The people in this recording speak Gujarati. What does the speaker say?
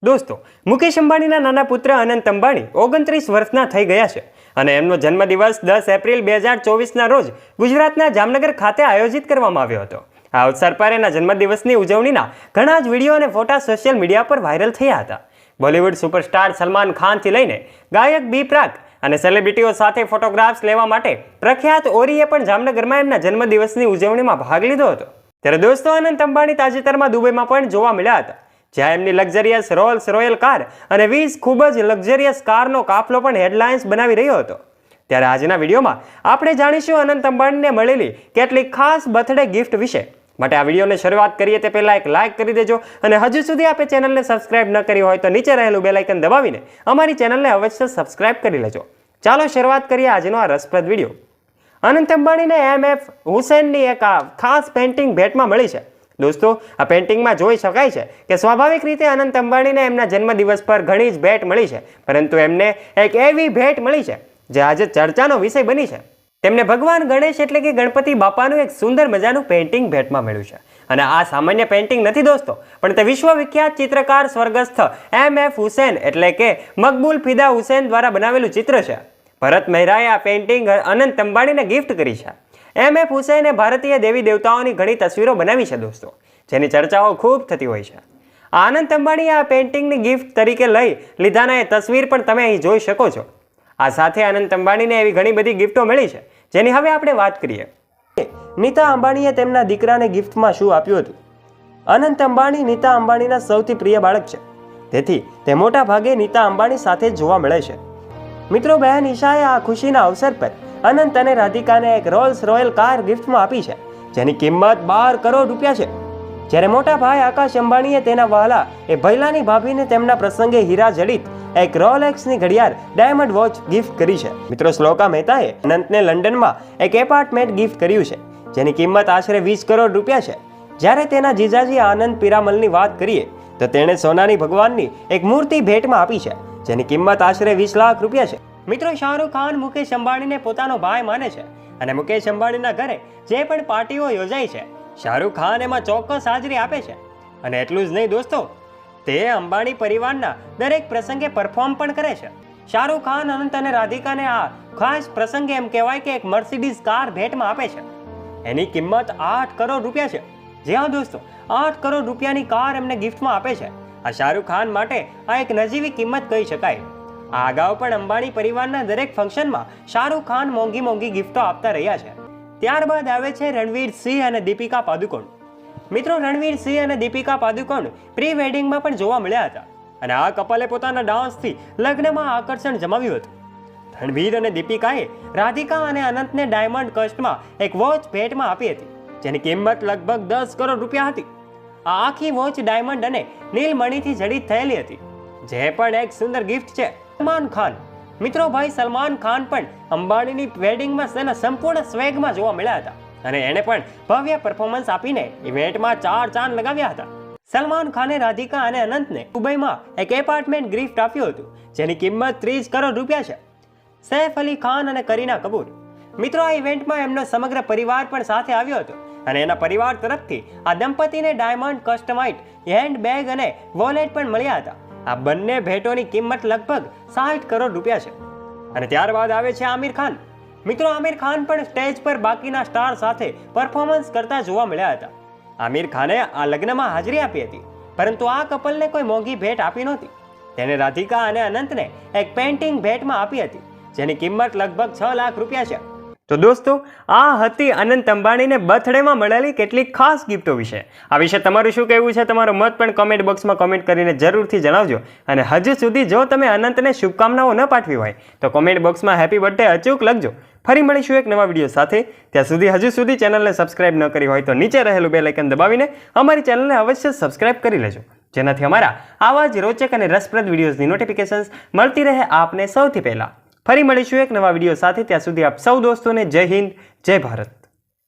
દોસ્તો, મુકેશ અંબાણીના નાના પુત્ર અનંત અંબાણી 29 વર્ષના થઈ ગયા છે અને એમનો જન્મદિવસ 10 એપ્રિલ 2024ના રોજ ગુજરાતના જામનગર ખાતે આયોજિત કરવામાં આવ્યો હતો। આ અવસર પર એના જન્મદિવસની ઉજવણીના ઘણા જ વિડીયો અને ફોટા સોશિયલ મીડિયા પર વાયરલ થયા હતા। બોલિવૂડ સુપરસ્ટાર સલમાન ખાનથી લઈને ગાયક બી પ્રાક અને સેલિબ્રિટીઓ સાથે ફોટોગ્રાફ્સ લેવા માટે પ્રખ્યાત ઓરીએ પણ જામનગરમાં એમના જન્મદિવસની ઉજવણીમાં ભાગ લીધો હતો। ત્યારે દોસ્તો, અનંત અંબાણી તાજેતરમાં દુબઈમાં પણ જોવા મળ્યા હતા, જ્યાં એમની લક્ઝરિયસ રોલ્સ રોયલ કાર અને 20 ખૂબ જ લક્ઝરિયસ કારનો કાફલો પણ હેડલાઇન્સ બનાવી રહ્યો હતો। ત્યારે આજના વિડીયોમાં આપણે જાણીશું અનંત અંબાણીને મળેલી કેટલીક ખાસ બર્થડે ગિફ્ટ વિશે। માટે આ વિડીયોને શરૂઆત કરીએ તે પહેલાં એક લાઇક કરી દેજો અને હજુ સુધી આપે ચેનલને સબસ્ક્રાઇબ ન કરી હોય તો નીચે રહેલું બેલ આઇકન દબાવીને અમારી ચેનલને અવશ્ય સબસ્ક્રાઇબ કરી લેજો। ચાલો શરૂઆત કરીએ આજનો આ રસપ્રદ વિડીયો। અનંત અંબાણીને એમ.એફ. હુસૈનની એક ખાસ પેઇન્ટિંગ ભેટમાં મળી છે। દોસ્તો, આ પેઇન્ટિંગમાં જોઈ શકાય છે કે સ્વાભાવિક રીતે અનંત અંબાણીને એમના જન્મદિવસ પર ઘણી જ ભેટ મળી છે, પરંતુ એમને એક એવી ભેટ મળી છે જે આજે ચર્ચાનો વિષય બની છે। તેમને ભગવાન ગણેશ એટલે કે ગણપતિ બાપાનું એક સુંદર મજાનું પેઇન્ટિંગ ભેટમાં મળ્યું છે અને આ સામાન્ય પેઇન્ટિંગ નથી દોસ્તો, પણ તે વિશ્વવિખ્યાત ચિત્રકાર સ્વર્ગસ્થ એમ.એફ. હુસૈન એટલે કે મકબૂલ ફિદા હુસૈન દ્વારા બનાવેલું ચિત્ર છે। ભરત મહેરાએ આ પેઇન્ટિંગ અનંત અંબાણીને ગિફ્ટ કરી છે। એમ.એફ. હુસૈને ભારતીય દેવી દેવતાઓની ઘણી તસવીરો બનાવી છે દોસ્તો, જેની ચર્ચાઓ ખૂબ થતી હોય છે। અનંત અંબાણીએ આ પેઇન્ટિંગની ગિફ્ટ તરીકે લઈ લીધાના એ તસવીર પણ તમે અહીં જોઈ શકો છો। આ સાથે અનંત અંબાણીને એવી ઘણી બધી ગિફ્ટો મળી છે, જેની હવે આપણે વાત કરીએ। નીતા અંબાણીએ તેમના દીકરાને ગિફ્ટમાં શું આપ્યું હતું? અનંત અંબાણી નીતા અંબાણીના સૌથી પ્રિય બાળક છે, તેથી તે મોટા ભાગે નીતા અંબાણી સાથે જોવા મળે છે। મિત્રો, બહેન ઈશાએ આ ખુશીના અવસર પર અનંત અને રાધિકાને એક રોલ્સ રોયલ કાર ગિફ્ટમાં આપી છે, જેની કિંમત 12 કરોડ રૂપિયા છે। જ્યારે મોટા ભાઈ આકાશ અંબાણીએ તેના વહાલા એ ભૈલાની ભાભીને તેમના પ્રસંગે હીરા જડિત એક રોલેક્સની ઘડિયાળ ડાયમંડ વોચ ગિફ્ટ કરી છે। મિત્રો, શ્લોકા મહેતાએ અનંતને લંડનમાં એક એપાર્ટમેન્ટ ગિફ્ટ કર્યું છે, જેની કિંમત આશરે 20 કરોડ રૂપિયા છે। જ્યારે તેના જીજાજી આનંદ પિરામલની વાત કરીએ તો તેણે સોનાની ભગવાનની એક મૂર્તિ ભેટમાં આપી છે, જેની કિંમત આશરે 20 લાખ રૂપિયા છે। મિત્રો, શાહરુખ ખાન મુકેશ અંબાણીને પોતાનો ભાઈ માને છે અને મુકેશ અંબાણીના ઘરે જે પણ પાર્ટીઓ યોજાય છે, શાહરુખ ખાન એમાં ચોક્કસ હાજરી આપે છે। અને એટલું જ નહીં દોસ્તો, તે અંબાણી પરિવારના દરેક પ્રસંગે પરફોર્મ પણ કરે છે। શાહરુખ ખાન અનંત અને રાધિકાને આ ખાસ પ્રસંગે એમ કહેવાય કે એક મર્સિડીઝ કાર ભેટમાં આપે છે। એની કિંમત 8 કરોડ રૂપિયા છે। જી હા દોસ્તો, 8 કરોડ રૂપિયાની કાર એમને ગિફ્ટમાં આપે છે। આ શાહરુખ ખાન માટે આ એક નજીવી કિંમત કહી શકાય। આ અગાઉ પણ અંબાણી પરિવારના દરેક ફંક્શનમાં શાહરુખ ખાન મોંઘી મોંઘી ગિફ્ટો આપતા રહ્યા છે। ત્યારબાદ આવે છે રણવીર સિંહ અને દીપિકા પાદુકોણ। મિત્રો, રણવીર સિંહ અને દીપિકા પાદુકોણ પ્રી વેડિંગમાં પણ જોવા મળ્યા હતા અને આ કપલે પોતાના ડાન્સથી લગ્નમાં આકર્ષણ જમાવ્યું હતું। રણવીર અને દીપિકાએ રાધિકા અને અનંતને ડાયમંડ કસ્ટમાં એક વોચ ભેટમાં આપી હતી, જેની કિંમત લગભગ 10 કરોડ રૂપિયા હતી। આ આખી વોચ ડાયમંડ અને નીલમણીથી જડિત થયેલી હતી, જે પણ એક સુંદર ગિફ્ટ છે। સલમાન ખાન, મિત્રો, ભાઈ સલમાન ખાન પણ અંબાણીની વેડિંગમાં તેના સંપૂર્ણ સ્વેગમાં જોવા મળ્યા હતા અને એણે પણ ભવ્ય પરફોર્મન્સ આપીને ઇવેન્ટમાં 4 ચાંદ લગાવ્યા હતા। સલમાન ખાને રાધિકા અને અનંતને દુબઈમાં એક એપાર્ટમેન્ટ ગિફ્ટ આપ્યું હતું, જેની કિંમત 30 કરોડ રૂપિયા છે। સૈફ અલી ખાન અને કરીના કપૂર, મિત્રો, આ ઇવેન્ટમાં એમનો સમગ્ર પરિવાર પણ સાથે આવ્યો હતો અને એના પરિવાર તરફથી આ દંપતીને ડાયમંડ કસ્ટમાઇઝ હેન્ડ બેગ અને વોલેટ પણ મળ્યા હતા। આ બંને ભેટોની કિંમત લગભગ 60 કરોડ રૂપિયા છે। અને ત્યારબાદ આવે છે આમિર ખાન। મિત્રો, આમિર ખાન પણ સ્ટેજ પર બાકીના સ્ટાર સાથે પરફોર્મન્સ કરતા જોવા મળ્યા હતા। આમિર ખાને આ લગ્નમાં હાજરી આપી હતી, પરંતુ આ કપલને કોઈ મોંઘી ભેટ આપી નહોતી। તેને રાધિકા અને અનંતને એક પેઇન્ટિંગ ભેટમાં આપી હતી, જેની કિંમત લગભગ 6 લાખ રૂપિયા છે। તો દોસ્તો, આ હતી અનંત અંબાણીને બર્થડેમાં મળેલી કેટલીક ખાસ ગિફ્ટો વિશે। આ વિશે તમારું શું કહેવું છે? તમારો મત પણ કોમેન્ટ બોક્સમાં કોમેન્ટ કરીને જરૂરથી જણાવજો। અને હજુ સુધી જો તમે અનંતને શુભકામનાઓ ન પાઠવી હોય તો કોમેન્ટ બોક્સમાં હેપી બર્થડે અચૂક લખજો। ફરી મળીશું એક નવા વિડીયો સાથે। ત્યાં સુધી હજુ સુધી ચેનલને સબસ્ક્રાઇબ ન કરી હોય તો નીચે રહેલું બેલ આઇકન દબાવીને અમારી ચેનલને અવશ્ય સબસ્ક્રાઇબ કરી લેજો, જેનાથી અમારા આવા જ રોચક અને રસપ્રદ વિડીયોઝની નોટિફિકેશન્સ મળતી રહે આપને સૌથી પહેલા। ફરી મળીશું એક નવા વિડીયો સાથે। ત્યાં સુધી આપ સૌ દોસ્તોને જય હિન્દ, જય ભારત।